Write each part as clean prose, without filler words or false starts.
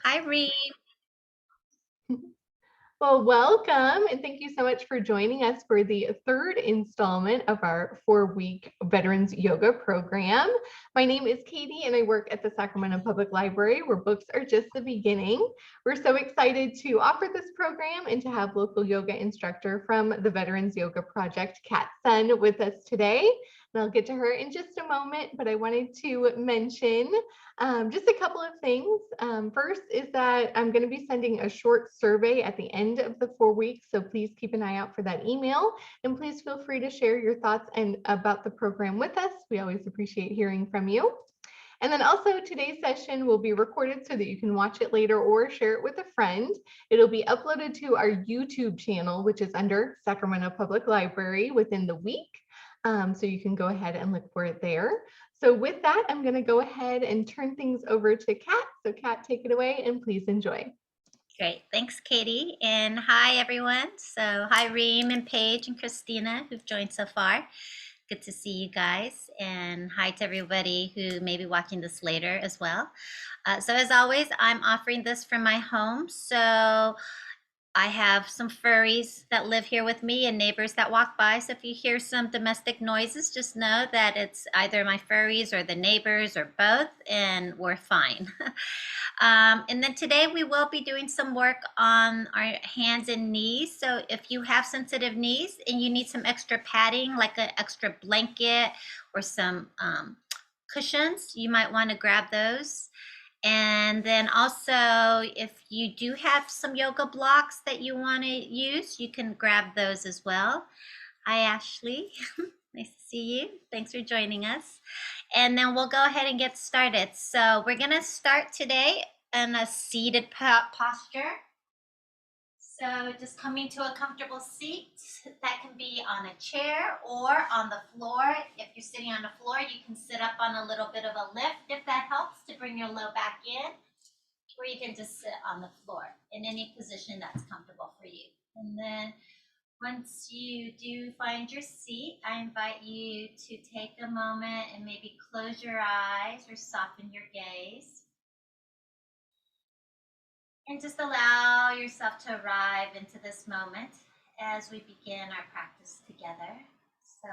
Hi, Reem. Well, welcome, and thank you so much for joining us for the third installment of our 4-week Veterans Yoga program. My name is Katie, and I work at the Sacramento Public Library, where books are just the beginning. We're so excited to offer this program and to have local yoga instructor from the Veterans Yoga Project, Kat Sun, with us today. And I'll get to her in just a moment, but I wanted to mention just a couple of things. First is that I'm going to be sending a short survey at the end of the 4 weeks, so please keep an eye out for that email. And please feel free to share your thoughts and about the program with us. We always appreciate hearing from you. And then also today's session will be recorded so that you can watch it later or share it with a friend. It'll be uploaded to our YouTube channel, which is under Sacramento Public Library within the week. So you can go ahead and look for it there. So with that, I'm going to go ahead and turn things over to Kat. So Kat, take it away and please enjoy. Great. Thanks, Katie. And hi, everyone. So, hi, Reem and Paige and Christina, who've joined so far. Good to see you guys. And hi to everybody who may be watching this later as well. So, as always, I'm offering this from my home. So, I have some furries that live here with me and neighbors that walk by. So if you hear some domestic noises, just know that it's either my furries or the neighbors or both, and we're fine. And then today we will be doing some work on our hands and knees. So if you have sensitive knees and you need some extra padding, like an extra blanket or some cushions, you might want to grab those. And then also, if you do have some yoga blocks that you want to use, you can grab those as well. Hi, Ashley. Nice to see you. Thanks for joining us. And then we'll go ahead and get started. So we're going to start today in a seated posture. So just coming to a comfortable seat. That can be on a chair or on the floor. If you're sitting on the floor, you can sit up on a little bit of a lift if that helps to bring your low back in. Or you can just sit on the floor in any position that's comfortable for you. And then once you do find your seat, I invite you to take a moment and maybe close your eyes or soften your gaze. And just allow yourself to arrive into this moment as we begin our practice together. So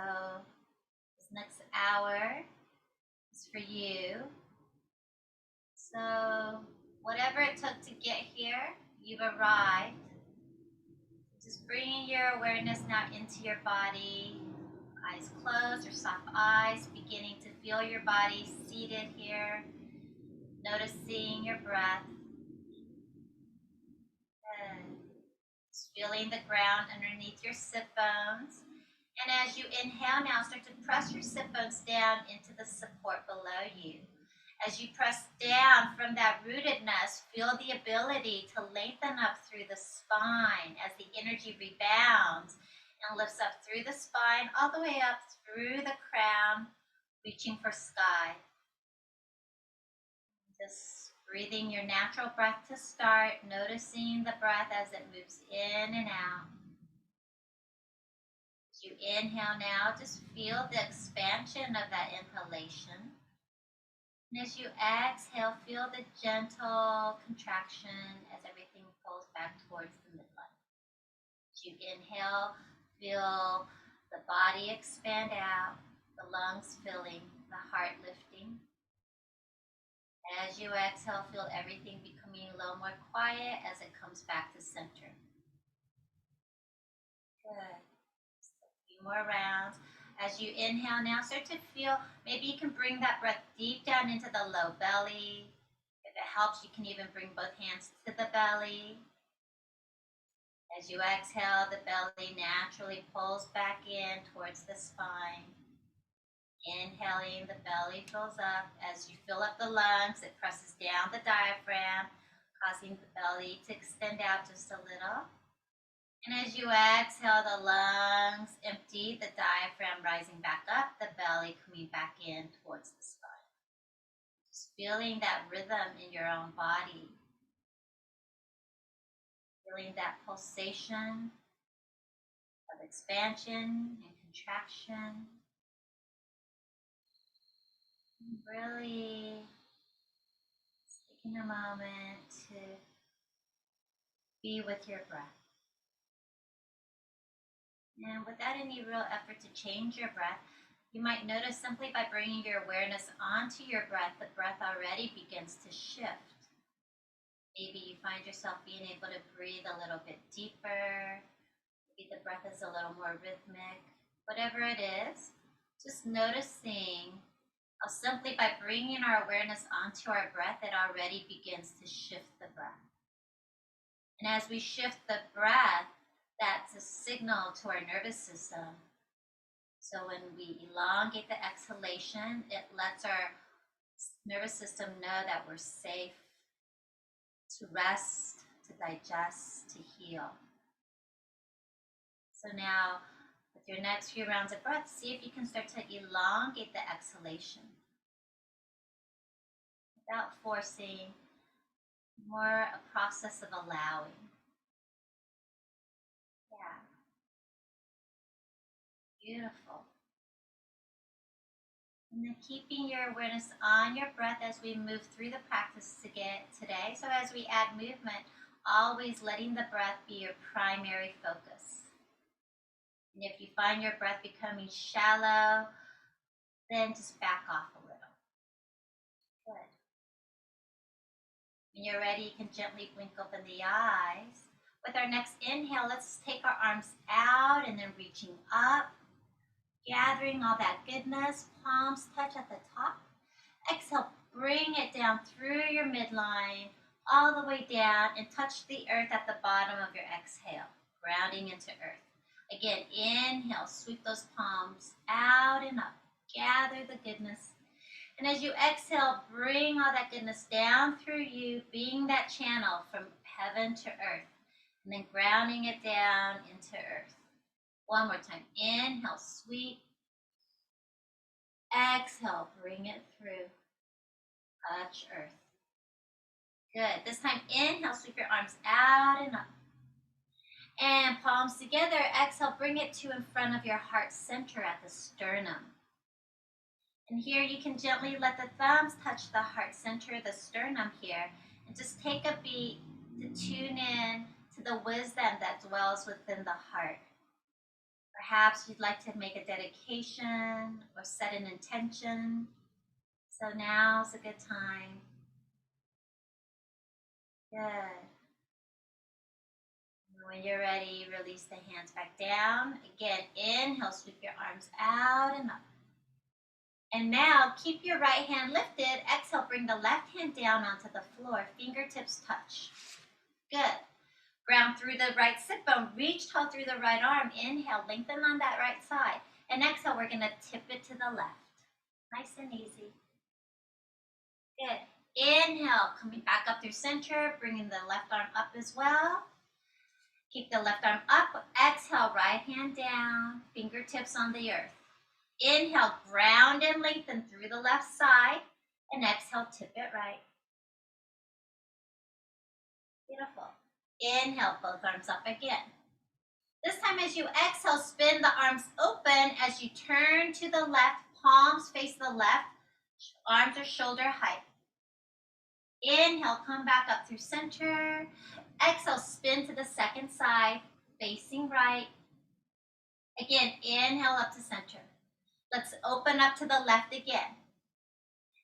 this next hour is for you. So whatever it took to get here, you've arrived. Just bringing your awareness now into your body. Eyes closed or soft eyes, beginning to feel your body seated here. Noticing your breath. Just feeling the ground underneath your sit bones. And as you inhale now, start to press your sit bones down into the support below you. As you press down from that rootedness, feel the ability to lengthen up through the spine as the energy rebounds and lifts up through the spine, all the way up through the crown, reaching for sky. Just breathing your natural breath to start, noticing the breath as it moves in and out. As you inhale now, just feel the expansion of that inhalation. And as you exhale, feel the gentle contraction as everything pulls back towards the midline. As you inhale, feel the body expand out, the lungs filling, the heart lifting. As you exhale, feel everything becoming a little more quiet as it comes back to center. Good. Just a few more rounds. As you inhale now, start to feel, maybe you can bring that breath deep down into the low belly. If it helps, you can even bring both hands to the belly. As you exhale, the belly naturally pulls back in towards the spine. Inhaling, the belly fills up. As you fill up the lungs, it presses down the diaphragm, causing the belly to extend out just a little. And as you exhale, the lungs empty, the diaphragm rising back up, the belly coming back in towards the spine. Just feeling that rhythm in your own body. Feeling that pulsation of expansion and contraction. And really taking a moment to Be with your breath. And without any real effort to change your breath, you might notice simply by bringing your awareness onto your breath, the breath already begins to shift. Maybe you find yourself being able to breathe a little bit deeper. Maybe the breath is a little more rhythmic. Whatever it is, just noticing how simply by bringing our awareness onto our breath, it already begins to shift the breath. And as we shift the breath, that's a signal to our nervous system. So when we elongate the exhalation, it lets our nervous system know that we're safe to rest, to digest, to heal. So now, with your next few rounds of breath, see if you can start to elongate the exhalation without forcing, more a process of allowing. Yeah, beautiful. And then keeping your awareness on your breath as we move through the practice today. So as we add movement, always letting the breath be your primary focus. And if you find your breath becoming shallow, then just back off a little. Good. When you're ready, you can gently blink open the eyes. With our next inhale, let's take our arms out and then reaching up, gathering all that goodness, palms touch at the top. Exhale, bring it down through your midline, all the way down, and touch the earth at the bottom of your exhale, grounding into earth. Again, inhale, sweep those palms out and up, gather the goodness. And as you exhale, bring all that goodness down through you, being that channel from heaven to earth, and then grounding it down into earth. One more time. Inhale, sweep. Exhale, bring it through. Touch earth. Good. This time, inhale, sweep your arms out and up. And palms together. Exhale, bring it to in front of your heart center at the sternum. And here you can gently let the thumbs touch the heart center, the sternum here, and just take a beat to tune in to the wisdom that dwells within the heart. Perhaps you'd like to make a dedication or set an intention. So now's a good time. Good. And when you're ready, release the hands back down. Again, inhale, sweep your arms out and up. And now keep your right hand lifted. Exhale, bring the left hand down onto the floor. Fingertips touch. Good. Ground through the right sit bone. Reach tall through the right arm. Inhale, lengthen on that right side. And exhale, we're going to tip it to the left. Nice and easy. Good. Inhale, coming back up through center, bringing the left arm up as well. Keep the left arm up. Exhale, right hand down. Fingertips on the earth. Inhale, ground and lengthen through the left side. And exhale, tip it right. Beautiful. Inhale, both arms up again. This time as you exhale, spin the arms open as you turn to the left, palms face the left, arms are shoulder height. Inhale, come back up through center. Exhale, spin to the second side, facing right. Again, inhale up to center. Let's open up to the left again.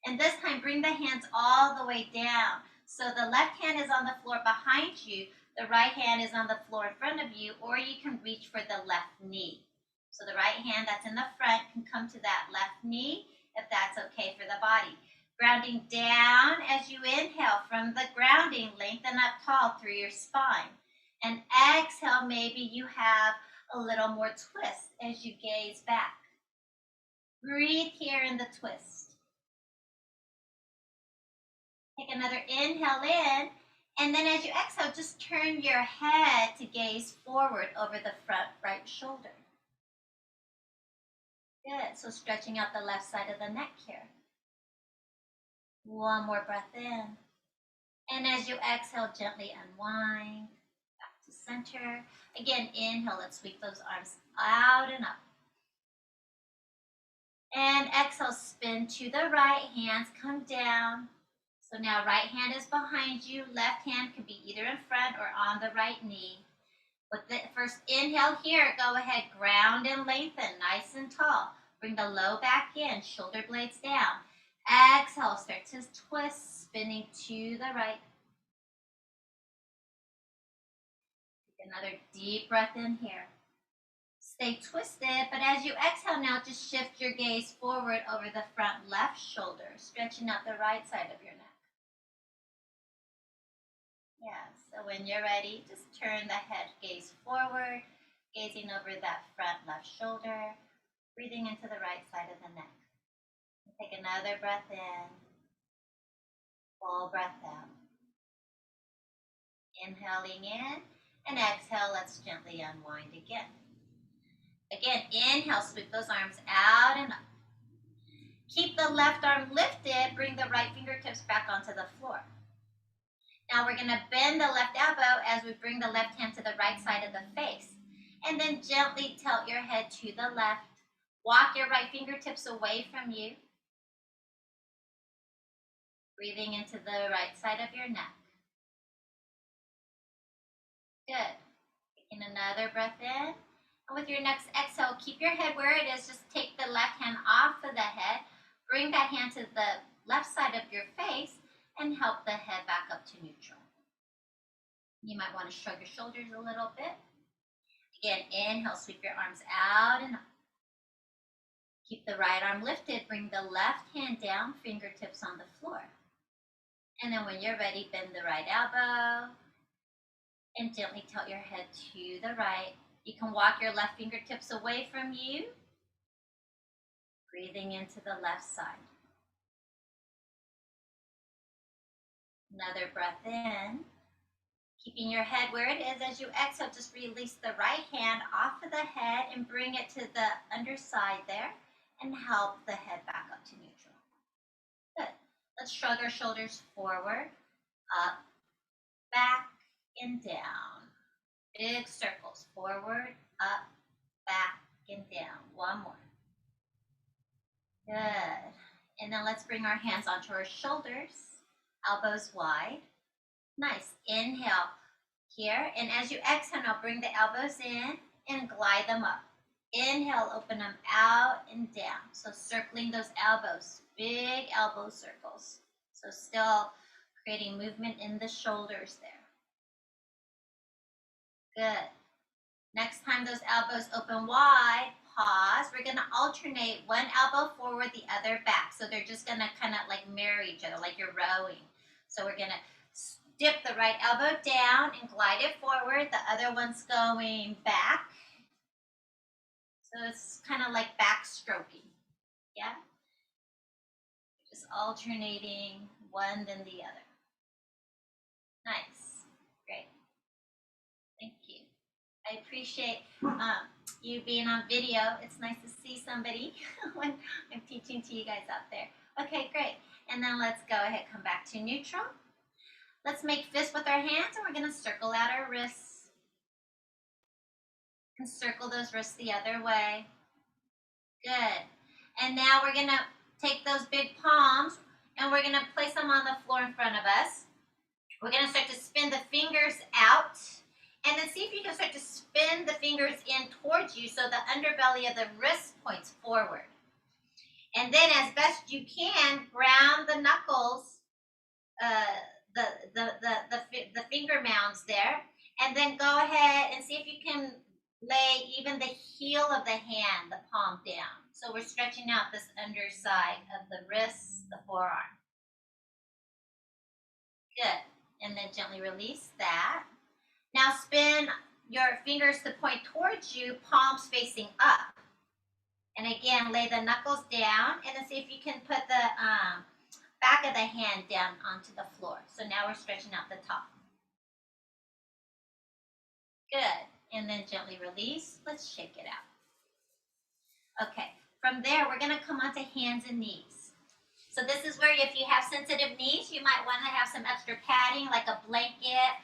And this time, bring the hands all the way down. So the left hand is on the floor behind you. The right hand is on the floor in front of you, or you can reach for the left knee. So the right hand that's in the front can come to that left knee if that's okay for the body. Grounding down as you inhale from the grounding, lengthen up tall through your spine. And exhale, maybe you have a little more twist as you gaze back. Breathe here in the twist. Take another inhale in, and then as you exhale, just turn your head to gaze forward over the front right shoulder. Good, so stretching out the left side of the neck here. One more breath in. And as you exhale, gently unwind, back to center. Again, inhale, let's sweep those arms out and up. And exhale, spin to the right, hands come down. So now right hand is behind you. Left hand can be either in front or on the right knee. With the first inhale here, go ahead, ground and lengthen, nice and tall. Bring the low back in, shoulder blades down. Exhale, start to twist, spinning to the right. Take another deep breath in here. Stay twisted, but as you exhale now, just shift your gaze forward over the front left shoulder, stretching out the right side of your neck. Yeah, so when you're ready, just turn the head gaze forward, gazing over that front left shoulder, breathing into the right side of the neck. Take another breath in, full breath out. Inhaling in and exhale, let's gently unwind again. Again, inhale, sweep those arms out and up. Keep the left arm lifted, bring the right fingertips back onto the floor. Now we're going to bend the left elbow as we bring the left hand to the right side of the face. And then gently tilt your head to the left. Walk your right fingertips away from you. Breathing into the right side of your neck. Good. Taking another breath in. And with your next exhale, keep your head where it is. Just take the left hand off of the head. Bring that hand to the left side of your face and help the head back up to neutral. You might want to shrug your shoulders a little bit. Again, inhale, sweep your arms out and up. Keep the right arm lifted. Bring the left hand down, fingertips on the floor. And then when you're ready, bend the right elbow and gently tilt your head to the right. You can walk your left fingertips away from you. Breathing into the left side. Another breath in. Keeping your head where it is. As you exhale, just release the right hand off of the head and bring it to the underside there and help the head back up to neutral. Good. Let's shrug our shoulders forward, up, back, and down. Big circles, forward, up, back, and down. One more. Good. And then let's bring our hands onto our shoulders, elbows wide. Nice. Inhale here. And as you exhale, now bring the elbows in and glide them up. Inhale, open them out and down. So circling those elbows, big elbow circles. So still creating movement in the shoulders there. Good. Next time those elbows open wide, pause. We're going to alternate one elbow forward, the other back. So they're just going to kind of like mirror each other, like you're rowing. So we're going to dip the right elbow down and glide it forward. The other one's going back. So it's kind of like backstroking. Yeah? Just alternating one then the other. Nice. Great. Thank you. I appreciate you being on video. It's nice to see somebody when I'm teaching to you guys out there. Okay, great. And then let's go ahead, come back to neutral. Let's make fists with our hands and we're going to circle out our wrists. And circle those wrists the other way. Good. And now we're going to take those big palms and we're going to place them on the floor in front of us. We're going to start to spin the fingers out. And then see if you can start to spin the fingers in towards you so the underbelly of the wrist points forward. And then as best you can, ground the knuckles, the finger mounds there. And then go ahead and see if you can lay even the heel of the hand, the palm down. So we're stretching out this underside of the wrist, the forearm. Good. And then gently release that. Now spin your fingers to point towards you, palms facing up. And again, lay the knuckles down and then see if you can put the back of the hand down onto the floor. So now we're stretching out the top. Good. And then gently release. Let's shake it out. Okay. From there, we're going to come onto hands and knees. So this is where if you have sensitive knees, you might want to have some extra padding like a blanket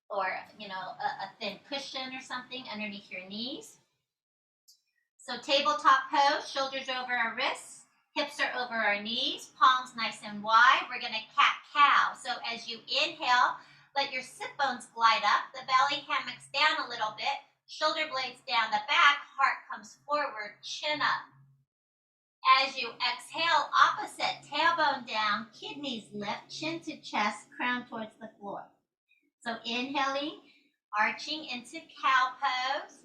or, a thin cushion or something underneath your knees. So tabletop pose, shoulders over our wrists, Hips are over our knees, palms nice and wide. We're going to cat-cow. So as you inhale, let your sit bones glide up. The belly hammocks down a little bit. Shoulder blades down the back. Heart comes forward, chin up. As you exhale, opposite, tailbone down, kidneys lift, chin to chest, crown towards the floor. So inhaling, arching into cow pose,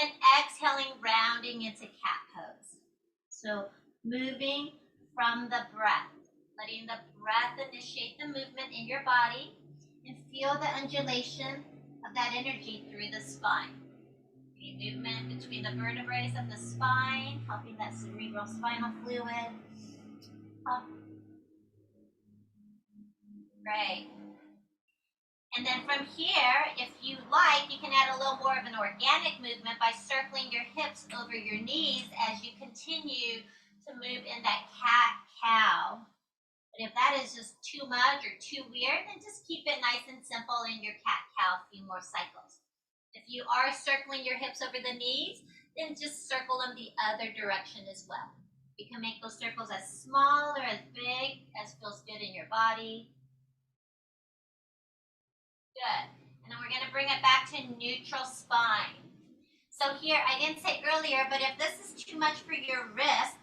and exhaling, rounding into cat pose. So moving from the breath, letting the breath initiate the movement in your body, and feel the undulation of that energy through the spine. The movement between the vertebrae of the spine, helping that cerebral spinal fluid. Up. Great. And then from here, if you like, you can add a little more of an organic movement by circling your hips over your knees as you continue to move in that cat-cow. But if that is just too much or too weird, then just keep it nice and simple in your cat-cow a few more cycles. If you are circling your hips over the knees, then just circle them the other direction as well. You can make those circles as small or as big as feels good in your body. Good. And then we're going to bring it back to neutral spine. So here, I didn't say earlier, but if this is too much for your wrist,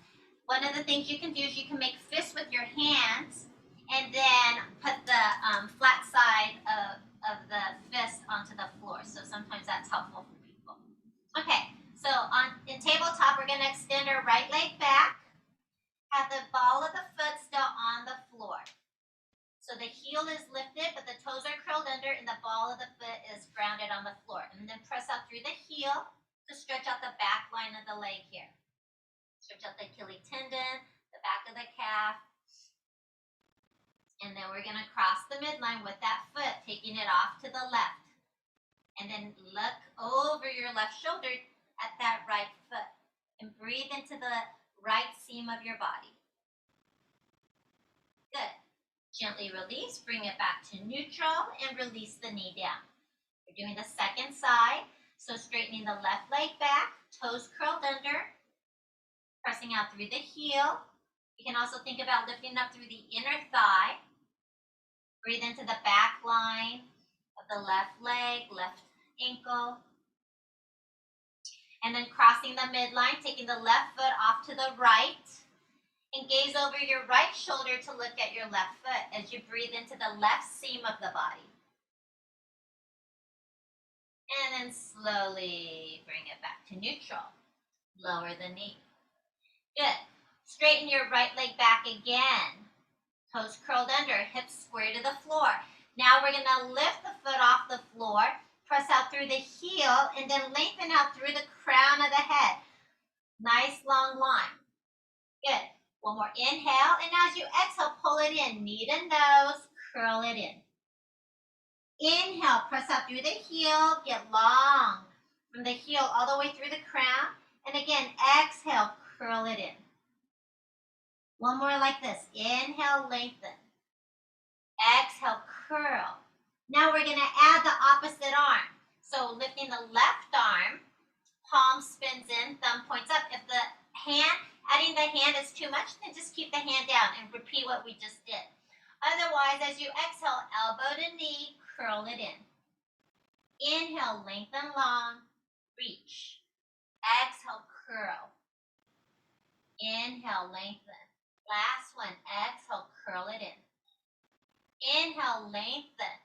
one of the things you can do is you can make fists with your hands and then put the flat side of the fist onto the floor. So sometimes that's helpful for people. Okay, so in tabletop, we're going to extend our right leg back, have the ball of the foot still on the floor. So the heel is lifted, but the toes are curled under and the ball of the foot is grounded on the floor. And then press out through the heel to stretch out the back line of the leg here. Stretch out the Achilles tendon, the back of the calf. And then we're going to cross the midline with that foot, taking it off to the left. And then look over your left shoulder at that right foot. And breathe into the right seam of your body. Good. Gently release, bring it back to neutral, and release the knee down. We're doing the second side, so straightening the left leg back, toes curled under, pressing out through the heel. You can also think about lifting up through the inner thigh. Breathe into the back line of the left leg, left ankle. And then crossing the midline, taking the left foot off to the right. And gaze over your right shoulder to look at your left foot as you breathe into the left seam of the body. And then slowly bring it back to neutral. Lower the knee. Good. Straighten your right leg back again. Toes curled under, hips square to the floor. Now we're going to lift the foot off the floor, press out through the heel, and then lengthen out through the crown of the head. Nice long line. Good. One more inhale, and as you exhale, pull it in. Knee to nose, curl it in. Inhale, press out through the heel, get long. From the heel all the way through the crown. And again, exhale, curl it in. One more like this. Inhale, lengthen. Exhale, curl. Now we're going to add the opposite arm. So lifting the left arm, palm spins in, thumb points up. If the adding the hand is too much, then just keep the hand down and repeat what we just did. Otherwise, as you exhale, elbow to knee, curl it in. Inhale, lengthen long, reach. Exhale, curl. Inhale, lengthen. Last one, exhale, curl it in. Inhale, lengthen.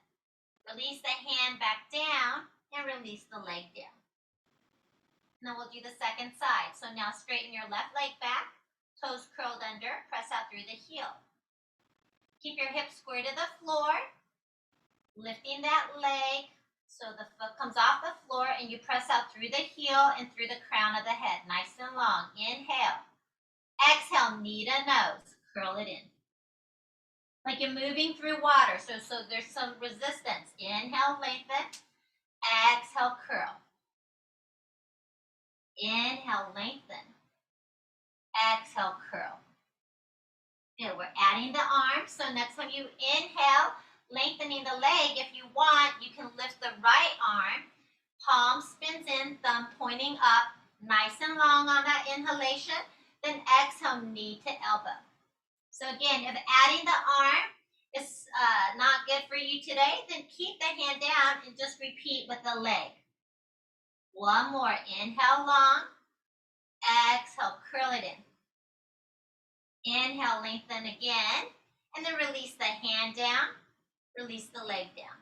Release the hand back down and release the leg down. And then we'll do the second side. So now straighten your left leg back, toes curled under, press out through the heel. Keep your hips square to the floor, lifting that leg so the foot comes off the floor and you press out through the heel and through the crown of the head, nice and long. Inhale. Exhale, knee to nose, curl it in. Like you're moving through water, so there's some resistance. Inhale, lengthen. Exhale, curl. Inhale, lengthen. Exhale, curl. Good. We're adding the arms. So next time you inhale, lengthening the leg, if you want, you can lift the right arm. Palm spins in, thumb pointing up, nice and long on that inhalation. Then exhale, knee to elbow. So again, if adding the arm is not good for you today, then keep the hand down and just repeat with the leg. One more. Inhale long. Exhale, curl it in. Inhale, lengthen again. And then release the hand down. Release the leg down.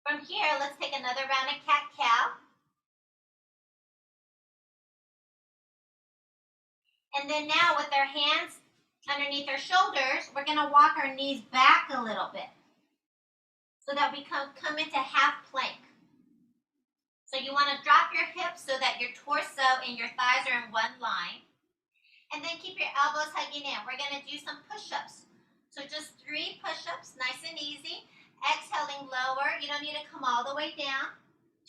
From here, let's take another round of cat-cow. And then now with our hands underneath our shoulders, we're going to walk our knees back a little bit so that we come into half plank. So you want to drop your hips so that your torso and your thighs are in one line. And then keep your elbows hugging in. We're going to do some push-ups. So just 3 push-ups, nice and easy. Exhaling lower. You don't need to come all the way down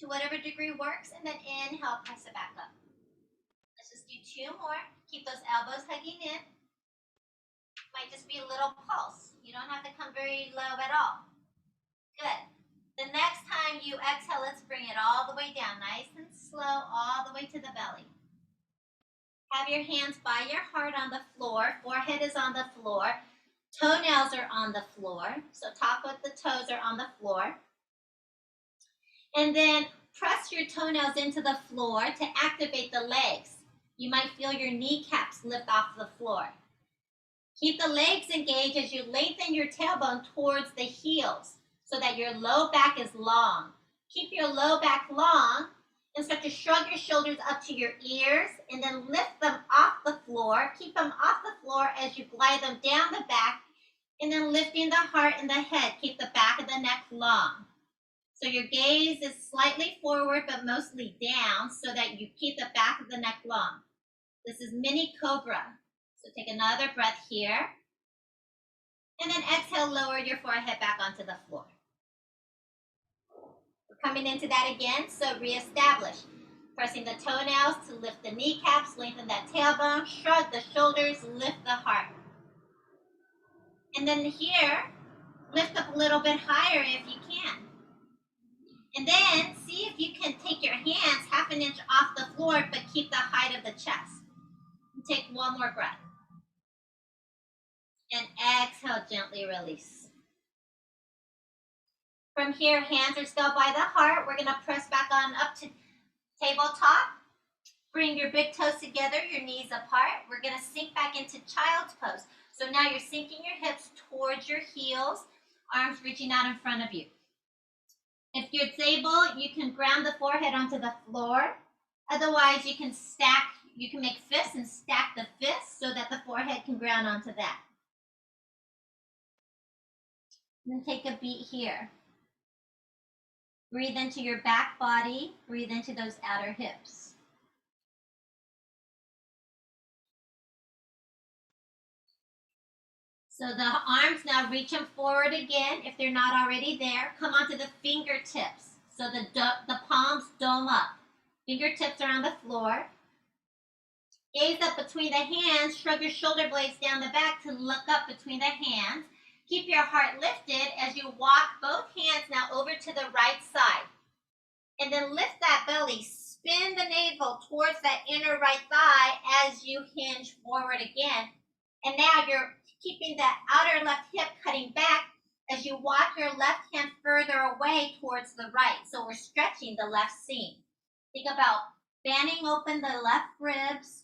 to whatever degree works. And then inhale, press it back up. Let's just do 2 more. Keep those elbows hugging in. Might just be a little pulse. You don't have to come very low at all. Good. The next time you exhale, let's bring it all the way down, nice and slow, all the way to the belly. Have your hands by your heart on the floor. Forehead is on the floor. Toenails are on the floor. So top of the toes are on the floor. And then press your toenails into the floor to activate the legs. You might feel your kneecaps lift off the floor. Keep the legs engaged as you lengthen your tailbone towards the heels so that your low back is long. Keep your low back long and start to shrug your shoulders up to your ears and then lift them off the floor. Keep them off the floor as you glide them down the back and then lifting the heart and the head. Keep the back of the neck long. So your gaze is slightly forward but mostly down so that you keep the back of the neck long. This is mini Cobra. So take another breath here. And then exhale, lower your forehead back onto the floor. We're coming into that again, so reestablish. Pressing the toenails to lift the kneecaps, lengthen that tailbone, shrug the shoulders, lift the heart. And then here, lift up a little bit higher if you can. And then see if you can take your hands half an inch off the floor, but keep the height of the chest. And take one more breath. And exhale, gently release. From here, hands are still by the heart. We're going to press back on up to tabletop. Bring your big toes together, your knees apart. We're going to sink back into child's pose. So now you're sinking your hips towards your heels, arms reaching out in front of you. If you're able, you can ground the forehead onto the floor. Otherwise, you can make fists and stack the fists so that the forehead can ground onto that. And then take a beat here. Breathe into your back body. Breathe into those outer hips. So the arms now reach them forward again. If they're not already there, come onto the fingertips. So the palms dome up. Fingertips are on the floor. Gaze up between the hands. Shrug your shoulder blades down the back to look up between the hands. Keep your heart lifted as you walk both hands now over to the right side. And then lift that belly. Spin the navel towards that inner right thigh as you hinge forward again. And now you're keeping that outer left hip cutting back as you walk your left hand further away towards the right. So we're stretching the left seam. Think about fanning open the left ribs.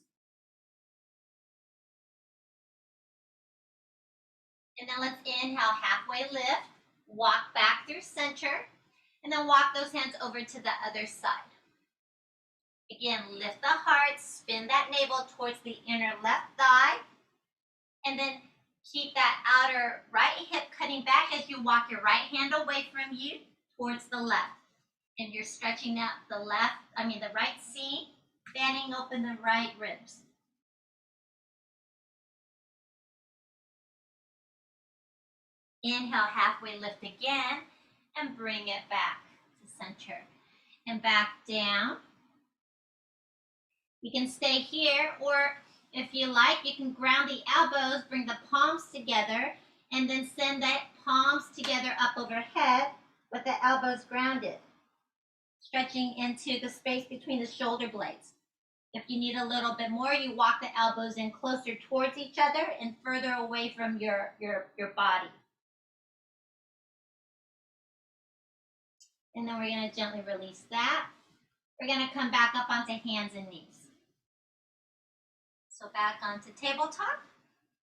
And then let's inhale, halfway lift, walk back through center, and then walk those hands over to the other side. Again, lift the heart, spin that navel towards the inner left thigh, and then keep that outer right hip cutting back as you walk your right hand away from you towards the left. And you're stretching out the right seam, fanning open the right ribs. Inhale, halfway lift again, and bring it back to center. And back down. You can stay here, or if you like, you can ground the elbows, bring the palms together, and then send the palms together up overhead with the elbows grounded, stretching into the space between the shoulder blades. If you need a little bit more, you walk the elbows in closer towards each other and further away from your body. And then we're going to gently release that. We're going to come back up onto hands and knees. So back onto tabletop.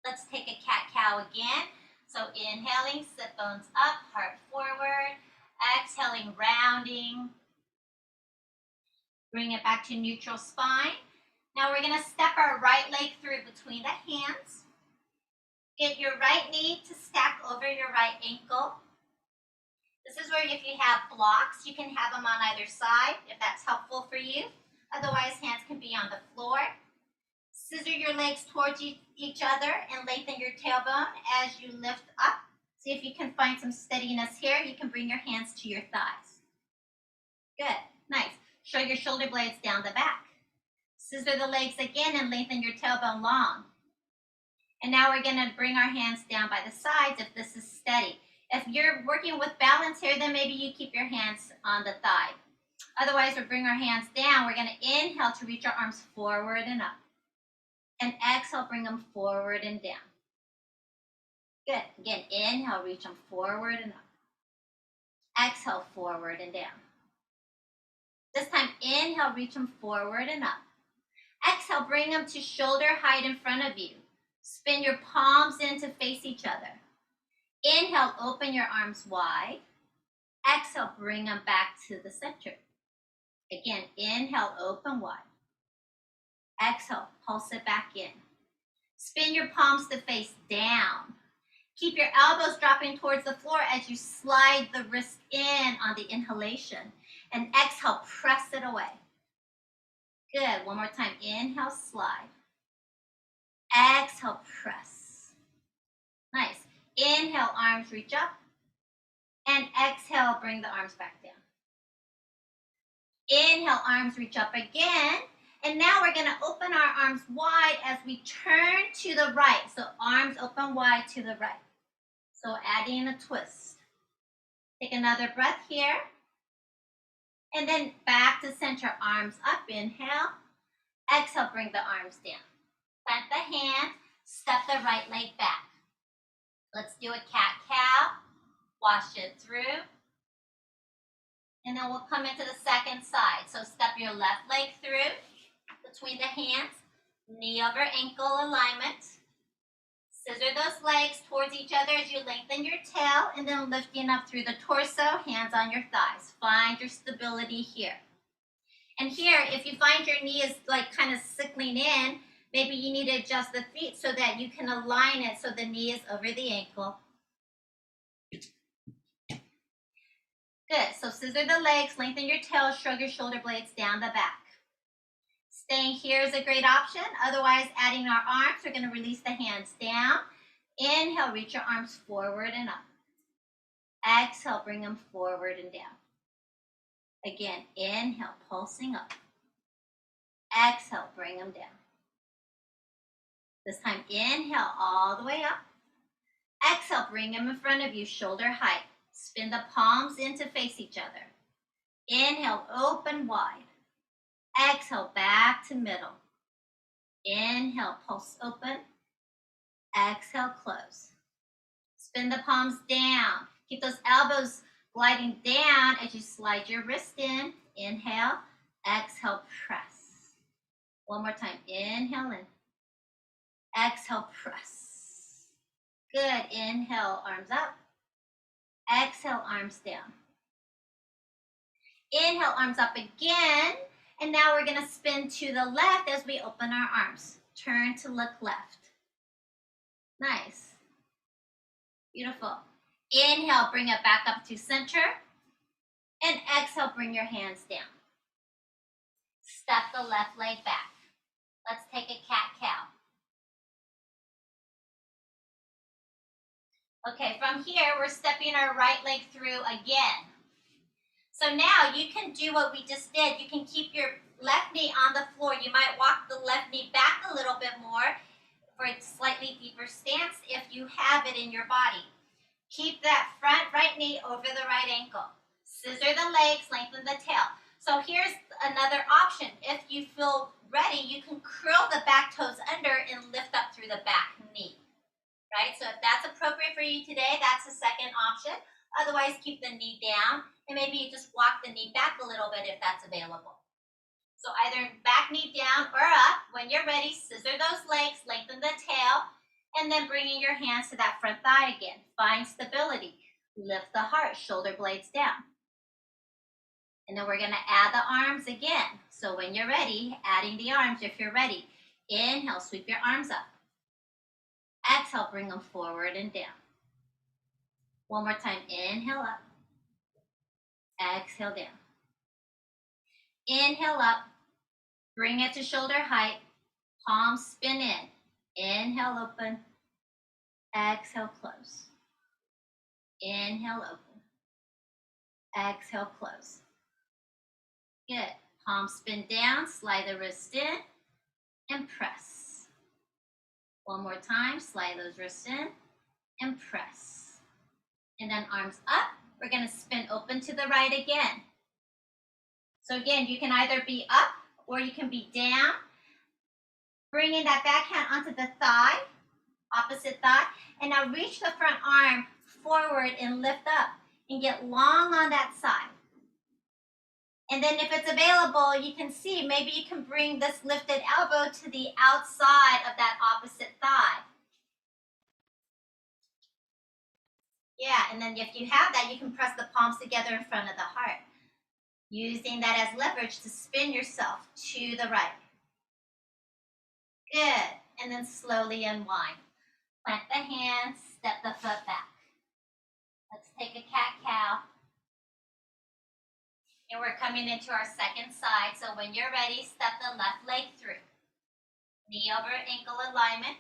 Let's take a cat-cow again. So inhaling, sit bones up, heart forward. Exhaling, rounding. Bring it back to neutral spine. Now we're going to step our right leg through between the hands. Get your right knee to stack over your right ankle. This is where if you have blocks, you can have them on either side if that's helpful for you. Otherwise, hands can be on the floor. Scissor your legs towards each other and lengthen your tailbone as you lift up. See if you can find some steadiness here. You can bring your hands to your thighs. Good, nice. Show your shoulder blades down the back. Scissor the legs again and lengthen your tailbone long. And now we're going to bring our hands down by the sides if this is steady. If you're working with balance here, then maybe you keep your hands on the thigh. Otherwise, we'll bring our hands down. We're going to inhale to reach our arms forward and up. And exhale, bring them forward and down. Good. Again, inhale, reach them forward and up. Exhale, forward and down. This time, inhale, reach them forward and up. Exhale, bring them to shoulder height in front of you. Spin your palms in to face each other. Inhale, open your arms wide. Exhale, bring them back to the center. Again, inhale, open wide. Exhale, pulse it back in. Spin your palms to face down. Keep your elbows dropping towards the floor as you slide the wrist in on the inhalation. And exhale, press it away. Good. One more time. Inhale, slide. Exhale, press. Nice. Inhale, arms reach up. And exhale, bring the arms back down. Inhale, arms reach up again. And now we're going to open our arms wide as we turn to the right. So arms open wide to the right. So adding a twist. Take another breath here. And then back to center, arms up, inhale. Exhale, bring the arms down. Plant the hand, step the right leg back. Let's do a cat-cow. Wash it through. And then we'll come into the second side. So step your left leg through between the hands, knee over ankle alignment. Scissor those legs towards each other as you lengthen your tail and then lifting up through the torso, hands on your thighs. Find your stability here. And here, if you find your knee is like kind of sickling in, maybe you need to adjust the feet so that you can align it so the knee is over the ankle. Good, so scissor the legs, lengthen your tail, shrug your shoulder blades down the back. Staying here is a great option. Otherwise, adding our arms, we're going to release the hands down. Inhale, reach your arms forward and up. Exhale, bring them forward and down. Again, inhale, pulsing up. Exhale, bring them down. This time, inhale all the way up. Exhale, bring them in front of you, shoulder height. Spin the palms in to face each other. Inhale, open wide. Exhale, back to middle. Inhale, pulse open. Exhale, close. Spin the palms down. Keep those elbows gliding down as you slide your wrist in. Inhale, exhale, press. One more time. Inhale in. Exhale, press. Good. Inhale, arms up. Exhale, arms down. Inhale, arms up again. And now we're going to spin to the left as we open our arms. Turn to look left. Nice. Beautiful. Inhale, bring it back up to center. And exhale, bring your hands down. Step the left leg back. Let's take a cat-cow. Okay, from here, we're stepping our right leg through again. So now you can do what we just did. You can keep your left knee on the floor. You might walk the left knee back a little bit more for a slightly deeper stance if you have it in your body. Keep that front right knee over the right ankle. Scissor the legs, lengthen the tail. So here's another option. If you feel ready, you can curl the back toes under and lift up through the back knee, right? So if that's appropriate for you today, that's the second option. Otherwise, keep the knee down, and maybe you just walk the knee back a little bit if that's available. So either back knee down or up. When you're ready, scissor those legs, lengthen the tail, and then bringing your hands to that front thigh again. Find stability. Lift the heart, shoulder blades down. And then we're going to add the arms again. So when you're ready, adding the arms if you're ready. Inhale, sweep your arms up. Exhale, bring them forward and down. One more time, inhale up. Exhale down. Inhale up. Bring it to shoulder height. Palms spin in. Inhale, open. Exhale, close. Inhale, open. Exhale, close. Good. Palms spin down, slide the wrist in, and press. One more time, slide those wrists in, and press. And then arms up. We're going to spin open to the right again. So again, you can either be up or you can be down. Bringing that back hand onto the thigh, opposite thigh. And now reach the front arm forward and lift up and get long on that side. And then if it's available, you can see, maybe you can bring this lifted elbow to the outside of that opposite thigh. Yeah, and then if you have that, you can press the palms together in front of the heart, using that as leverage to spin yourself to the right. Good. And then slowly unwind. Plant the hands, step the foot back. Let's take a cat-cow. And we're coming into our second side. So when you're ready, step the left leg through. Knee over ankle alignment.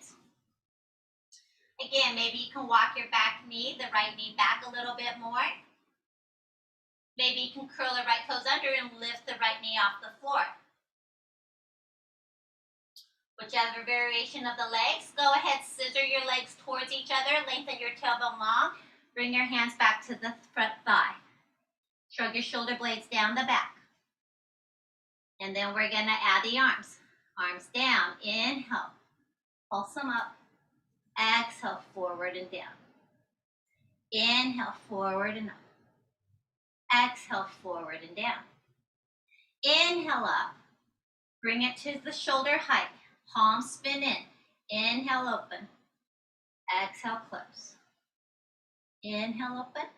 Again, maybe you can walk your back knee, the right knee back a little bit more. Maybe you can curl the right toes under and lift the right knee off the floor. Whichever variation of the legs, go ahead, scissor your legs towards each other, lengthen your tailbone long, bring your hands back to the front thigh. Shrug your shoulder blades down the back. And then we're going to add the arms. Arms down, inhale, pulse them up, exhale, forward and down. Inhale, forward and up. Exhale, forward and down. Inhale up, bring it to the shoulder height. Palms spin in. Inhale, open. Exhale, close. Inhale, open.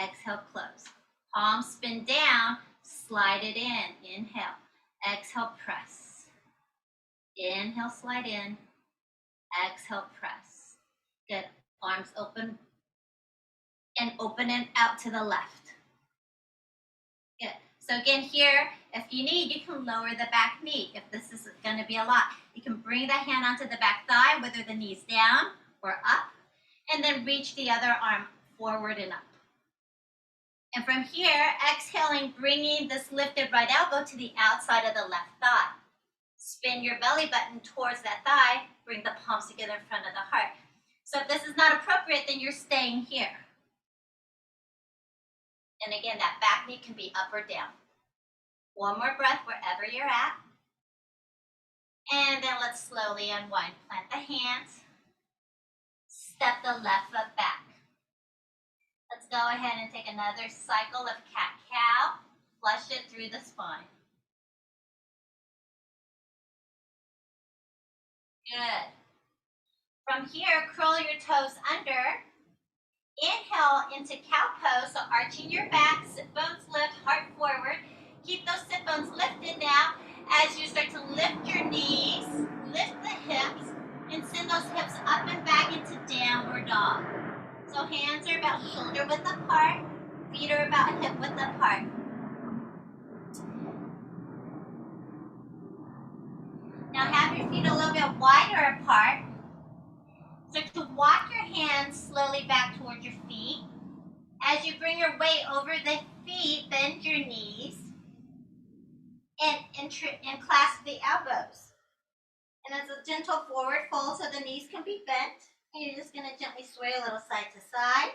Exhale, close. Palms spin down. Slide it in. Inhale. Exhale, press. Inhale, slide in. Exhale, press. Good. Arms open. And open and out to the left. Good. So again here, if you need, you can lower the back knee. If this is going to be a lot, you can bring the hand onto the back thigh, whether the knee's down or up, and then reach the other arm forward and up. And from here, exhaling, bringing this lifted right elbow to the outside of the left thigh. Spin your belly button towards that thigh, bring the palms together in front of the heart. So if this is not appropriate, then you're staying here. And again, that back knee can be up or down. One more breath wherever you're at. And then let's slowly unwind. Plant the hands. Step the left foot back. Let's go ahead and take another cycle of cat-cow. Flush it through the spine. Good. From here, curl your toes under. Inhale into cow pose, so arching your back, sit bones lift, heart forward. Keep those sit bones lifted now as you start to lift your knees, lift the hips, and send those hips up and back into downward dog. So hands are about shoulder width apart, feet are about hip width apart. Now have your feet a little bit wider apart. Start to walk your hands slowly back towards your feet. As you bring your weight over the feet, bend your knees and clasp the elbows. And it's a gentle forward fold so the knees can be bent. And you're just going to gently sway a little side to side.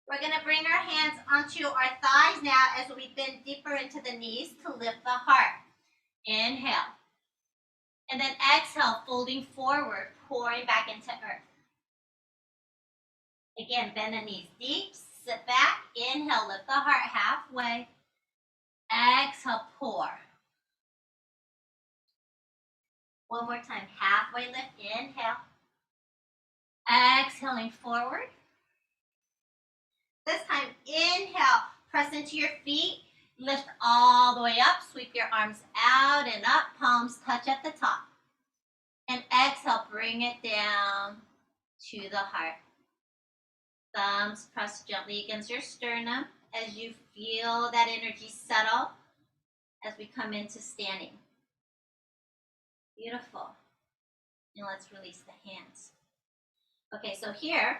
We're going to bring our hands onto our thighs now as we bend deeper into the knees to lift the heart. Inhale. And then exhale, folding forward, pouring back into earth. Again, bend the knees deep, sit back, inhale, lift the heart halfway. Exhale, pour. One more time, halfway lift, inhale. Exhaling forward. This time, inhale, press into your feet, lift all the way up, sweep your arms out and up, palms touch at the top. And exhale, bring it down to the heart. Thumbs press gently against your sternum as you feel that energy settle as we come into standing. Beautiful. And let's release the hands. Okay, so here,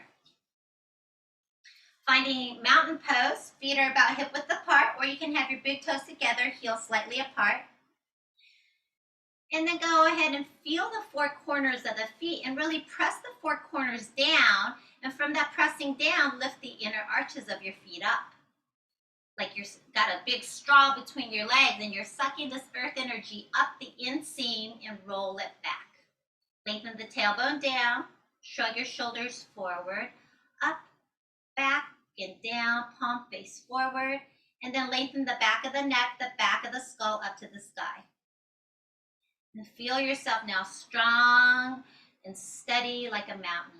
finding mountain pose, feet are about hip width apart, or you can have your big toes together, heels slightly apart. And then go ahead and feel the four corners of the feet and really press the four corners down. And from that pressing down, lift the inner arches of your feet up. Like you've got a big straw between your legs and you're sucking this earth energy up the inseam and roll it back. Lengthen the tailbone down, shrug your shoulders forward, up, back, and down, palm face forward, and then lengthen the back of the neck, the back of the skull up to the sky. And feel yourself now strong and steady like a mountain.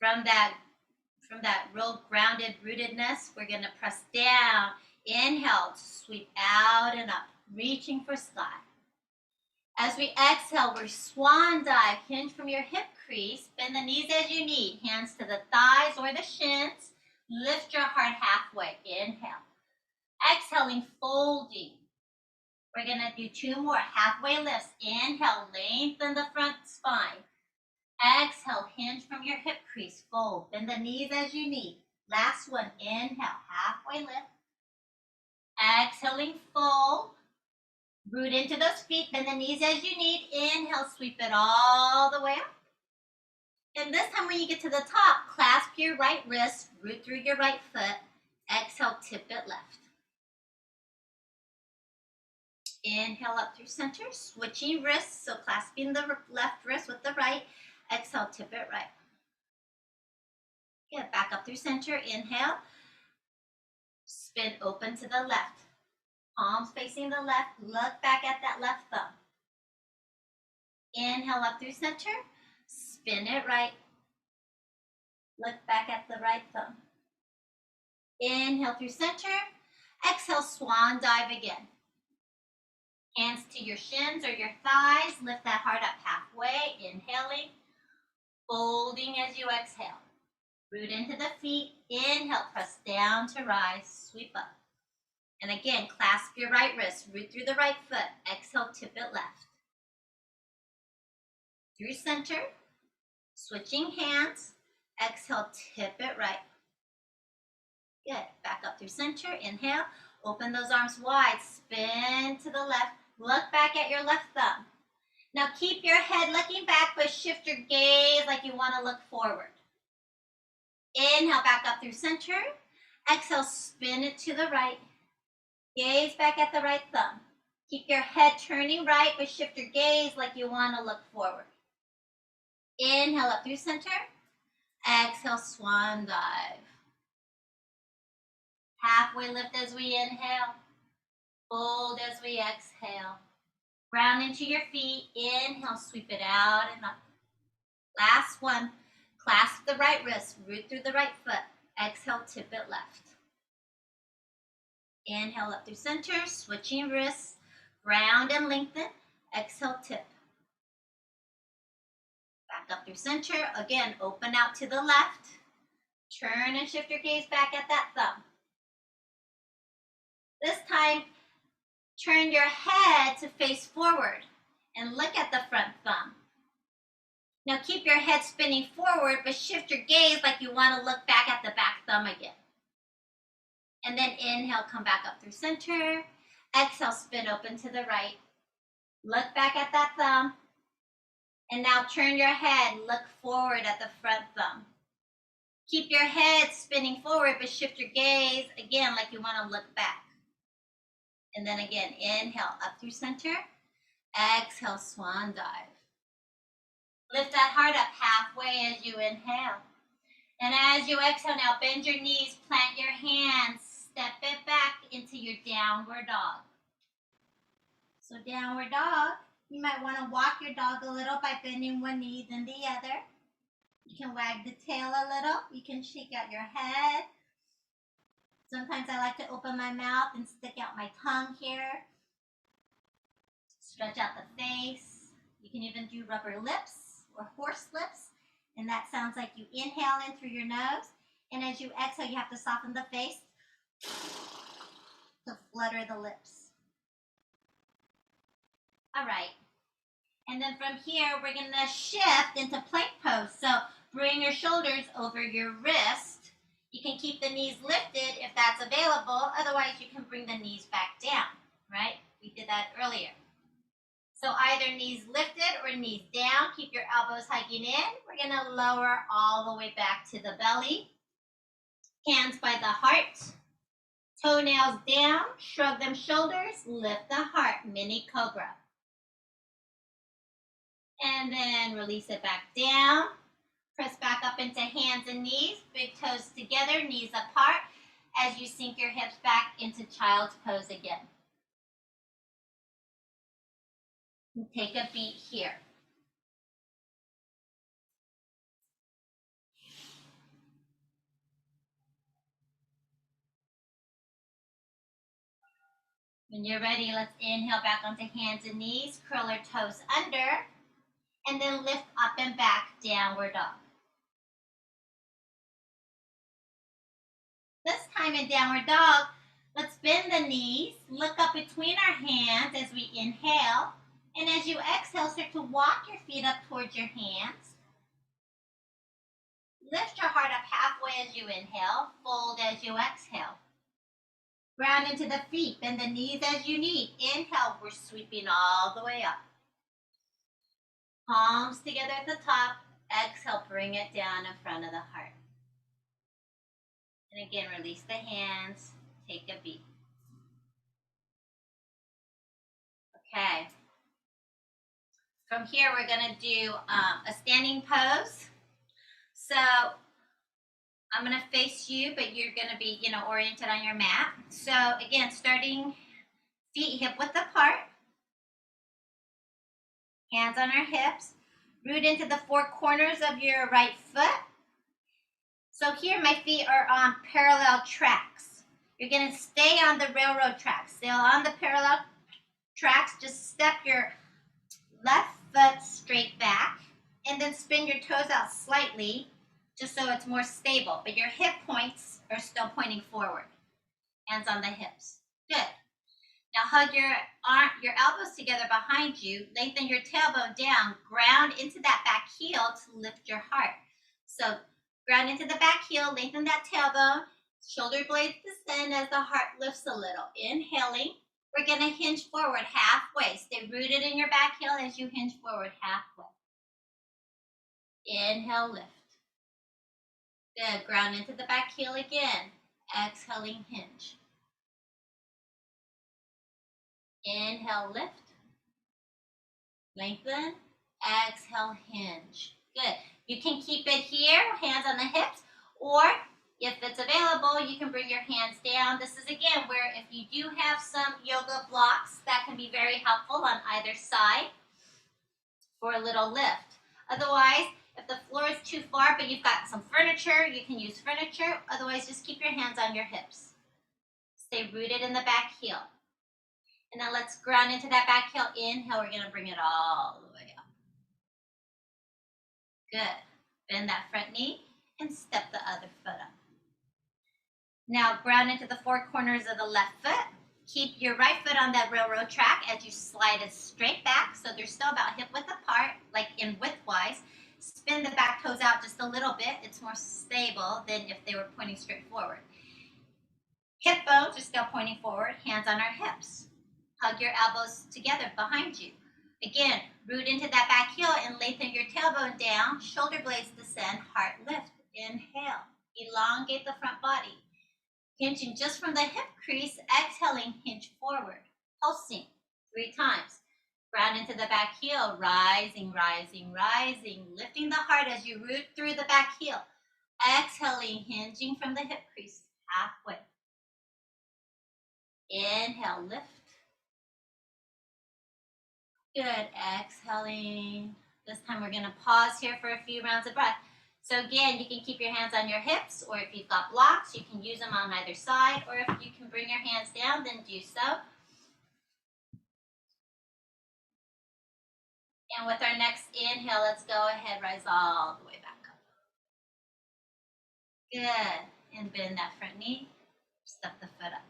From that real grounded rootedness, we're going to press down. Inhale, sweep out and up, reaching for sky. As we exhale, we're swan dive, hinge from your hip crease, bend the knees as you need, hands to the thighs or the shins, lift your heart halfway. Inhale. Exhaling, folding. We're going to do two more halfway lifts. Inhale, lengthen the front spine. Exhale, hinge from your hip crease, fold. Bend the knees as you need. Last one, inhale, halfway lift. Exhaling, fold. Root into those feet, bend the knees as you need. Inhale, sweep it all the way up. And this time when you get to the top, clasp your right wrist, root through your right foot. Exhale, tip it left. Inhale up through center, switching wrists, so clasping the left wrist with the right. Exhale, tip it right. Get back up through center, inhale. Spin open to the left. Palms facing the left, look back at that left thumb. Inhale up through center, spin it right. Look back at the right thumb. Inhale through center, exhale, swan dive again. Hands to your shins or your thighs, lift that heart up halfway, inhaling, folding as you exhale. Root into the feet, inhale, press down to rise, sweep up. And again, clasp your right wrist, root through the right foot, exhale, tip it left. Through center, switching hands, exhale, tip it right. Good, back up through center, inhale, open those arms wide, spin to the left, look back at your left thumb. Now keep your head looking back, but shift your gaze like you want to look forward. Inhale, back up through center, exhale, spin it to the right. Gaze back at the right thumb. Keep your head turning right, but shift your gaze like you want to look forward. Inhale up through center. Exhale, swan dive. Halfway lift as we inhale. Fold as we exhale. Ground into your feet. Inhale, sweep it out and up. Last one. Clasp the right wrist. Root through the right foot. Exhale, tip it left. Inhale up through center, switching wrists, ground and lengthen. Exhale, tip. Back up through center. Again, open out to the left. Turn and shift your gaze back at that thumb. This time, turn your head to face forward and look at the front thumb. Now keep your head spinning forward, but shift your gaze like you want to look back at the back thumb again. And then inhale, come back up through center. Exhale, spin open to the right. Look back at that thumb. And now turn your head, look forward at the front thumb. Keep your head spinning forward, but shift your gaze again like you want to look back. And then again, inhale up through center. Exhale, swan dive. Lift that heart up halfway as you inhale. And as you exhale now, bend your knees, plant your hands, step it back into your downward dog. So downward dog, you might want to walk your dog a little by bending one knee then the other. You can wag the tail a little. You can shake out your head. Sometimes I like to open my mouth and stick out my tongue here. Stretch out the face. You can even do rubber lips or horse lips. And that sounds like you inhale in through your nose. And as you exhale, you have to soften the face to flutter the lips. All right. And then from here, we're going to shift into plank pose. So bring your shoulders over your wrist. You can keep the knees lifted if that's available. Otherwise, you can bring the knees back down, right? We did that earlier. So either knees lifted or knees down. Keep your elbows hugging in. We're going to lower all the way back to the belly. Hands by the heart. Toenails down. Shrug them shoulders. Lift the heart. Mini Cobra. And then release it back down. Press back up into hands and knees. Big toes together, knees apart. As you sink your hips back into child's pose again. Take a beat here. When you're ready, let's inhale back onto hands and knees. Curl our toes under. And then lift up and back, downward dog. This time in downward dog, let's bend the knees. Look up between our hands as we inhale. And as you exhale, start to walk your feet up towards your hands. Lift your heart up halfway as you inhale. Fold as you exhale. Ground into the feet. Bend the knees as you need. Inhale, we're sweeping all the way up. Palms together at the top. Exhale, bring it down in front of the heart. And again, release the hands. Take a beat. Okay. From here, we're going to do a standing pose. So I'm going to face you, but you're going to be, oriented on your mat. So again, starting feet hip width apart. Hands on our hips. Root into the four corners of your right foot. So here my feet are on parallel tracks. You're going to stay on the railroad tracks. Stay on the parallel tracks. Just step your left foot straight back and then spin your toes out slightly just so it's more stable. But your hip points are still pointing forward. Hands on the hips. Good. Now hug your elbows together behind you. Lengthen your tailbone down. Ground into that back heel to lift your heart. So ground into the back heel. Lengthen that tailbone. Shoulder blades descend as the heart lifts a little. Inhaling. We're going to hinge forward halfway. Stay rooted in your back heel as you hinge forward halfway. Inhale, lift. Good. Ground into the back heel again. Exhaling, hinge. Inhale, lift. Lengthen. Exhale, hinge. Good. You can keep it here, hands on the hips, or if it's available, you can bring your hands down. This is again where if you do have some yoga blocks, that can be very helpful on either side for a little lift. Otherwise, if the floor is too far, but you've got some furniture, you can use furniture. Otherwise, just keep your hands on your hips. Stay rooted in the back heel. And then let's ground into that back heel. Inhale, we're going to bring it all the way up. Good. Bend that front knee and step the other foot up. Now ground into the four corners of the left foot. Keep your right foot on that railroad track as you slide it straight back. So they're still about hip width apart, like in width-wise. Spin the back toes out just a little bit. It's more stable than if they were pointing straight forward. Hip bones are still pointing forward, hands on our hips. Hug your elbows together behind you. Again, root into that back heel and lengthen your tailbone down. Shoulder blades descend, heart lift. Inhale. Elongate the front body. Hinging just from the hip crease, exhaling, hinge forward. Pulsing 3 times. Ground into the back heel, rising, rising, rising. Lifting the heart as you root through the back heel. Exhaling, hinging from the hip crease, halfway. Inhale, lift. Good, exhaling. This time we're gonna pause here for a few rounds of breath. So again, you can keep your hands on your hips, or if you've got blocks, you can use them on either side, or if you can bring your hands down, then do so. And with our next inhale, let's go ahead, rise all the way back up. Good, and bend that front knee, step the foot up.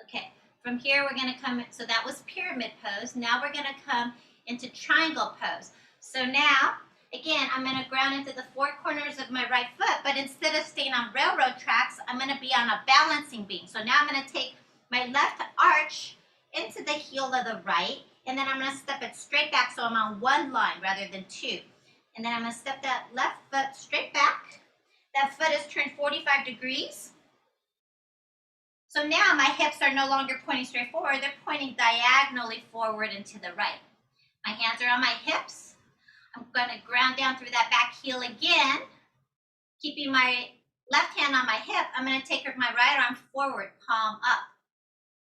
Okay, from here we're gonna come, so that was pyramid pose. Now we're gonna come into triangle pose. So now, again, I'm gonna ground into the 4 corners of my right foot, but instead of staying on railroad tracks, I'm gonna be on a balancing beam. So now I'm gonna take my left arch into the heel of the right, and then I'm gonna step it straight back so I'm on 1 line rather than 2. And then I'm gonna step that left foot straight back. That foot is turned 45 degrees. So now my hips are no longer pointing straight forward, they're pointing diagonally forward and to the right. My hands are on my hips. I'm gonna ground down through that back heel again, keeping my left hand on my hip. I'm gonna take my right arm forward, palm up.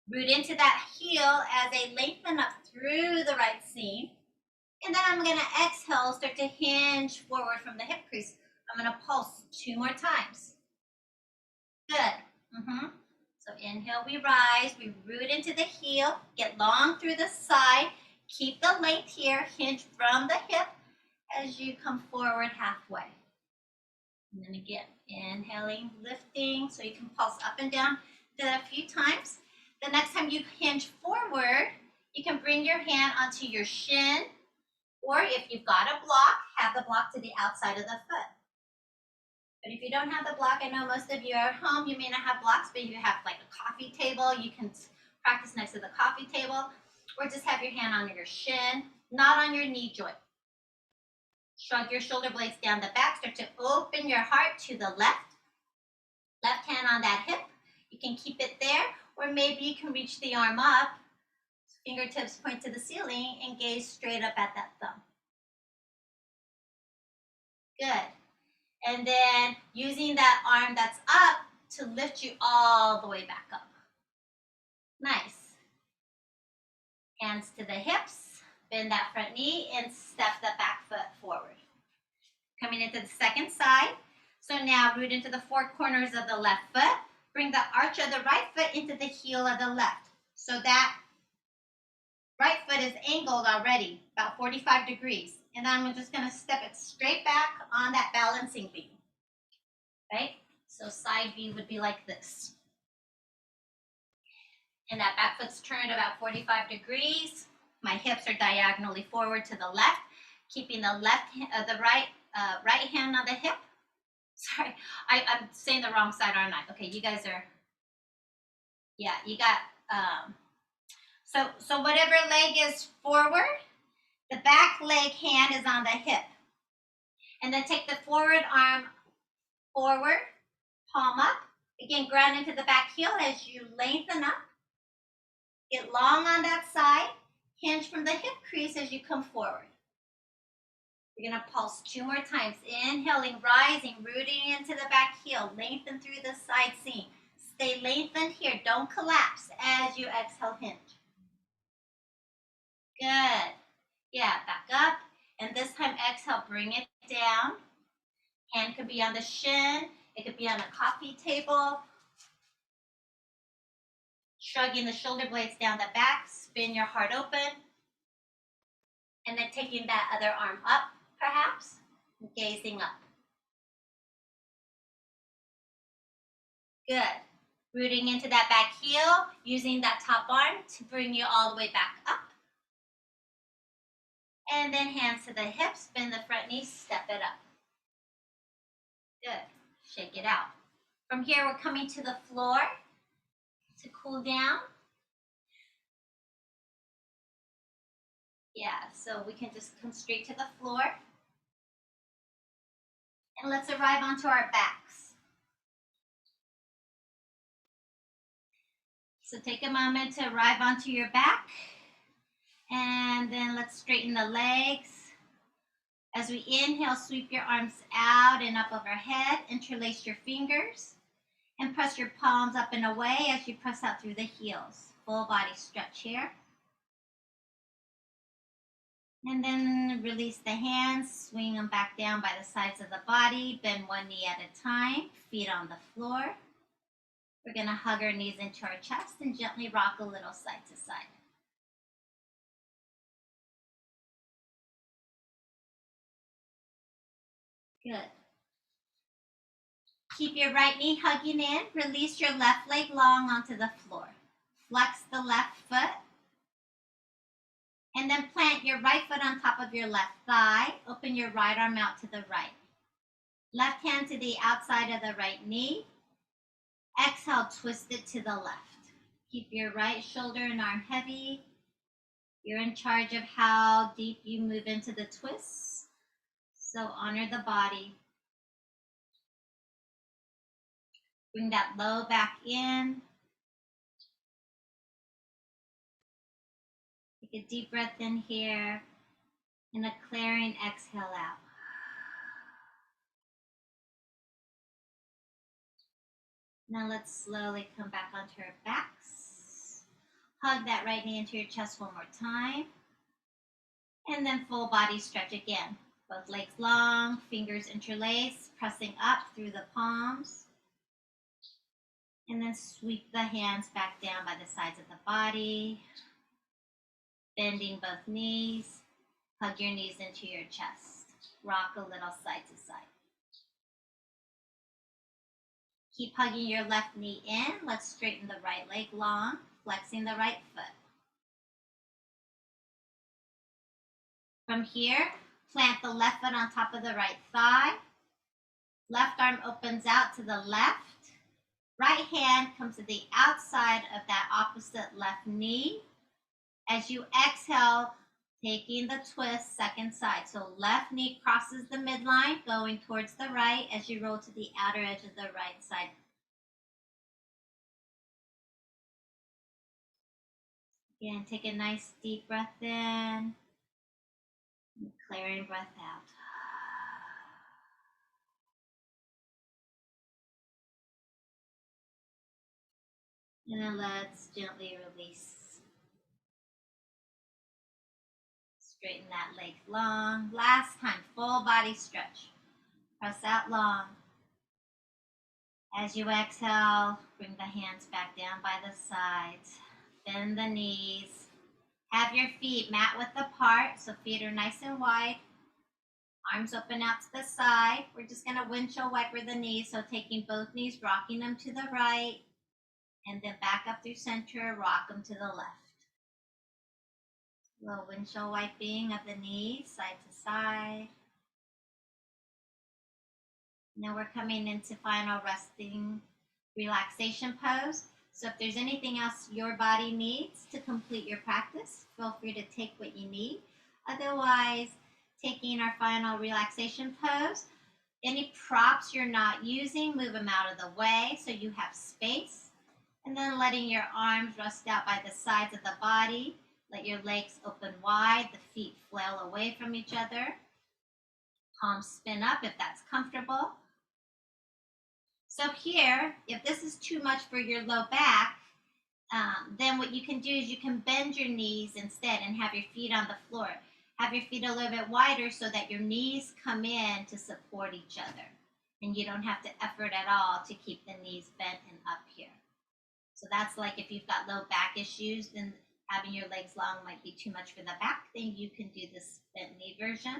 Root into that heel as I lengthen up through the right seam. And then I'm gonna exhale, start to hinge forward from the hip crease. I'm gonna pulse 2 more times. Good. So inhale, we rise, we root into the heel, get long through the side, keep the length here, hinge from the hip as you come forward halfway. And then again, inhaling, lifting, so you can pulse up and down. Do that a few times. The next time you hinge forward, you can bring your hand onto your shin, or if you've got a block, have the block to the outside of the foot. But if you don't have the block, I know most of you are at home, you may not have blocks, but you have like a coffee table, you can practice next to the coffee table, or just have your hand on your shin, not on your knee joint. Shrug your shoulder blades down the back, start to open your heart to the left. Left hand on that hip, you can keep it there, or maybe you can reach the arm up, fingertips point to the ceiling, and gaze straight up at that thumb. Good. And then using that arm that's up to lift you all the way back up. Nice. Hands to the hips, bend that front knee, and step the back foot forward. Coming into the second side. So now root into the 4 corners of the left foot. Bring the arch of the right foot into the heel of the left. So that right foot is angled already, about 45 degrees. And then I'm just gonna step it straight back on that balancing beam. Right? So side view would be like this. And that back foot's turned about 45 degrees. My hips are diagonally forward to the left, keeping the right hand on the hip. Sorry, I'm saying the wrong side, aren't I? Okay, you guys are, yeah, you got, so whatever leg is forward, the back leg hand is on the hip. And then take the forward arm forward, palm up. Again, ground into the back heel as you lengthen up. Get long on that side. Hinge from the hip crease as you come forward. You're going to pulse 2 more times. Inhaling, rising, rooting into the back heel. Lengthen through the side seam. Stay lengthened here. Don't collapse as you exhale, hinge. Good. Yeah, back up. And this time, exhale, bring it down. Hand could be on the shin. It could be on a coffee table. Shrugging the shoulder blades down the back. Spin your heart open. And then taking that other arm up, perhaps. Gazing up. Good. Rooting into that back heel. Using that top arm to bring you all the way back up. And then hands to the hips. Bend the front knee. Step it up. Good. Shake it out. From here, we're coming to the floor to cool down. Yeah, so we can just come straight to the floor. And let's arrive onto our backs. So take a moment to arrive onto your back, and then let's straighten the legs. As we inhale, sweep your arms out and up overhead, interlace your fingers, and press your palms up and away as you press out through the heels. Full body stretch here. And then release the hands, swing them back down by the sides of the body, bend one knee at a time, feet on the floor. We're gonna hug our knees into our chest and gently rock a little side to side. Good. Keep your right knee hugging in. Release your left leg long onto the floor. Flex the left foot. And then plant your right foot on top of your left thigh. Open your right arm out to the right. Left hand to the outside of the right knee. Exhale, twist it to the left. Keep your right shoulder and arm heavy. You're in charge of how deep you move into the twists. So honor the body. Bring that low back in. Take a deep breath in here and a clearing exhale out. Now let's slowly come back onto our backs. Hug that right knee into your chest one more time. And then full body stretch again. Both legs long, fingers interlaced, pressing up through the palms. And then sweep the hands back down by the sides of the body. Bending both knees. Hug your knees into your chest. Rock a little side to side. Keep hugging your left knee in. Let's straighten the right leg long, flexing the right foot. From here, plant the left foot on top of the right thigh. Left arm opens out to the left. Right hand comes to the outside of that opposite left knee. As you exhale, taking the twist, second side. So left knee crosses the midline, going towards the right as you roll to the outer edge of the right side. Again, take a nice deep breath in, and clearing breath out. And then let's gently release. Straighten that leg long. Last time, full body stretch. Press out long. As you exhale, bring the hands back down by the sides. Bend the knees. Have your feet mat width apart, so feet are nice and wide. Arms open out to the side. We're just going to windshield wiper the knees, so taking both knees, rocking them to the right, and then back up through center, rock them to the left. A little windshield wiping of the knees, side to side. Now we're coming into final resting relaxation pose. So if there's anything else your body needs to complete your practice, feel free to take what you need. Otherwise, taking our final relaxation pose, any props you're not using, move them out of the way so you have space. And then letting your arms rest out by the sides of the body. Let your legs open wide, the feet flail away from each other. Palms spin up if that's comfortable. So here, if this is too much for your low back, then what you can do is you can bend your knees instead and have your feet on the floor. Have your feet a little bit wider so that your knees come in to support each other. And you don't have to effort at all to keep the knees bent and up here. So that's like if you've got low back issues, then having your legs long might be too much for the back, then you can do this bent knee version.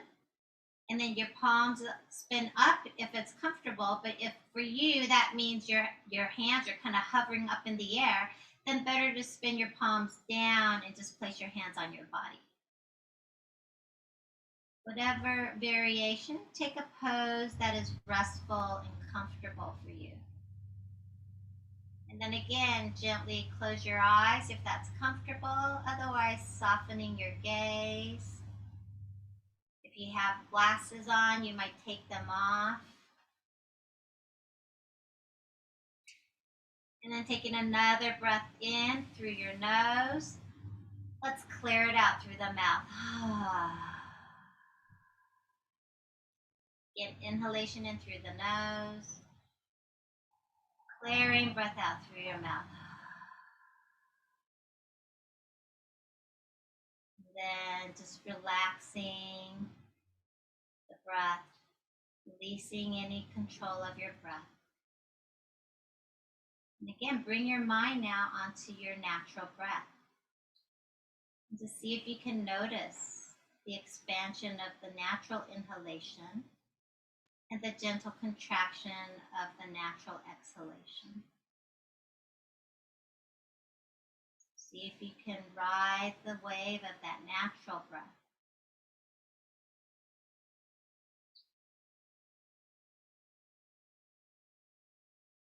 And then your palms spin up if it's comfortable, but if for you that means your hands are kind of hovering up in the air, then better to spin your palms down and just place your hands on your body. Whatever variation, take a pose that is restful and comfortable for you. And then again, gently close your eyes if that's comfortable, otherwise softening your gaze. If you have glasses on, you might take them off. And then taking another breath in through your nose. Let's clear it out through the mouth. Get inhalation in through the nose. Clearing breath out through your mouth. Then just relaxing the breath, releasing any control of your breath. And again, bring your mind now onto your natural breath. And to see if you can notice the expansion of the natural inhalation and the gentle contraction of the natural exhalation. See if you can ride the wave of that natural breath.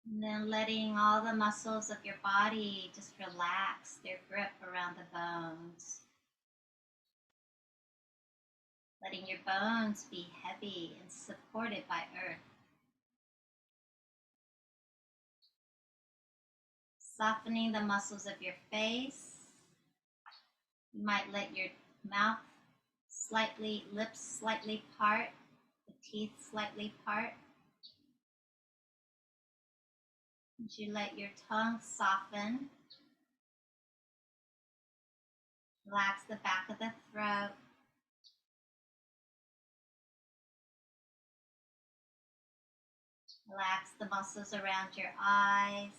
And then letting all the muscles of your body just relax their grip around the bones. Letting your bones be heavy and supported by earth. Softening the muscles of your face. You might let your mouth lips slightly part, the teeth slightly part. As you let your tongue soften, relax the back of the throat. Relax the muscles around your eyes.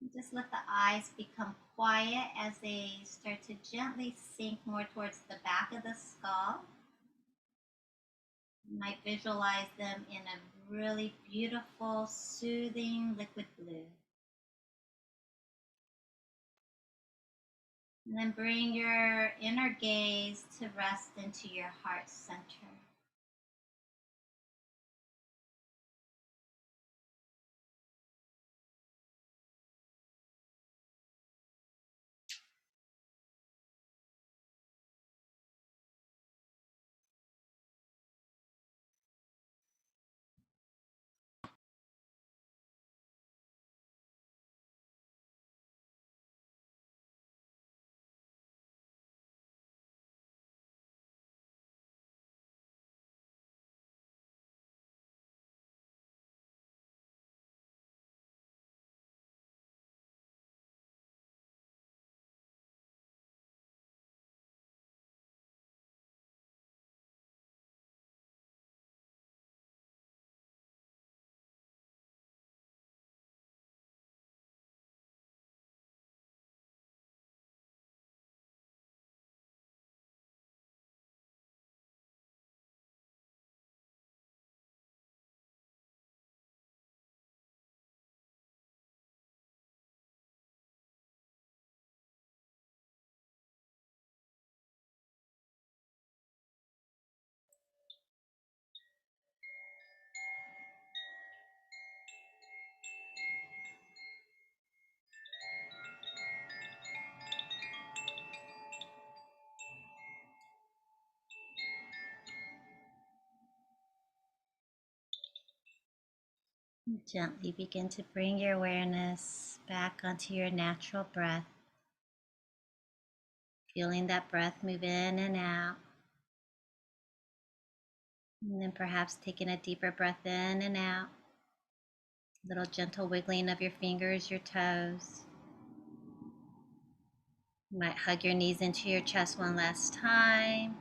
And just let the eyes become quiet as they start to gently sink more towards the back of the skull. You might visualize them in a really beautiful, soothing liquid blue. And then bring your inner gaze to rest into your heart center. Gently begin to bring your awareness back onto your natural breath. Feeling that breath move in and out. And then perhaps taking a deeper breath in and out. A little gentle wiggling of your fingers, your toes. You might hug your knees into your chest one last time.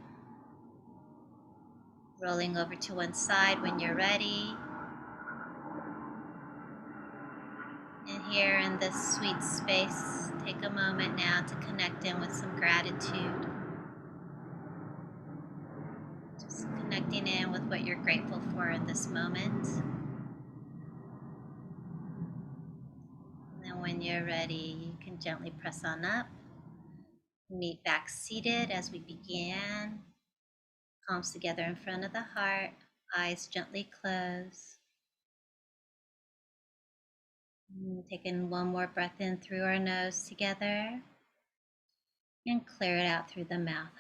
Rolling over to one side when you're ready. And here in this sweet space, take a moment now to connect in with some gratitude. Just connecting in with what you're grateful for in this moment. And then when you're ready, you can gently press on up. Meet back seated as we began. Palms together in front of the heart, eyes gently closed. Taking one more breath in through our nose together and clear it out through the mouth.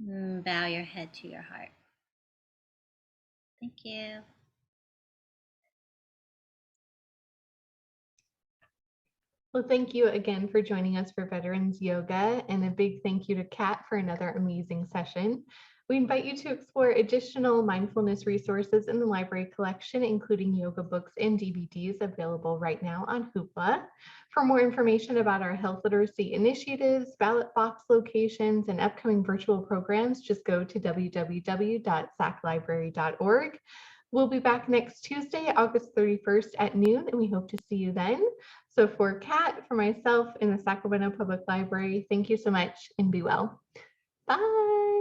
Bow your head to your heart. Thank you. Well, thank you again for joining us for Veterans Yoga, and a big thank you to Kat for another amazing session. We invite you to explore additional mindfulness resources in the library collection, including yoga books and DVDs available right now on Hoopla. For more information about our health literacy initiatives, ballot box locations, and upcoming virtual programs, just go to www.saclibrary.org. We'll be back next Tuesday, August 31st at noon, and we hope to see you then. So for Kat, for myself in the Sacramento Public Library, thank you so much and be well. Bye.